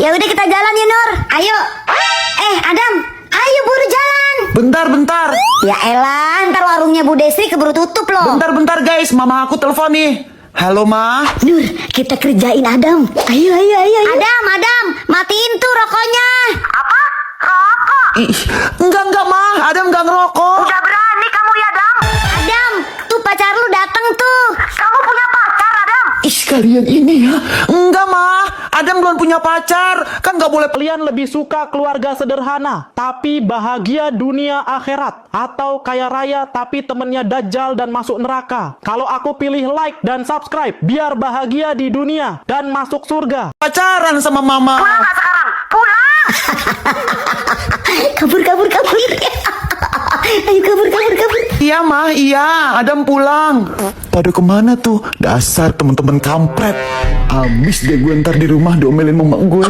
Ya udah kita jalan ya Nur. Ayo. Adam, ayo buru jalan. Bentar. Ya elah, ntar warungnya Bu Desri keburu tutup loh. Bentar guys, mama aku telepon nih. Halo Ma. Nur, kita kerjain Adam. Ayo. Adam, matiin tuh rokoknya. Apa? Rokok? Ih, enggak Ma, Adam enggak ngerokok. Udah berani kamu ya, Adam? Adam, tuh pacar lu datang tuh. Kamu punya pacar, Adam? Ih, kalian ini ya. Enggak Ma, Adam belum punya pacar. Kan nggak boleh. Kalian lebih suka keluarga sederhana tapi bahagia dunia akhirat, atau kaya raya tapi temennya dajjal dan masuk neraka? Kalau aku pilih like dan subscribe biar bahagia di dunia dan masuk surga. Pacaran sama mama. Pulang nggak sekarang? Pulang! kabur. Ayo kabur. Iya Ma, iya. Adam pulang. Pada kemana tuh? Dasar temen-temen kampret. Abis deh gue ntar di rumah diomelin mama gue.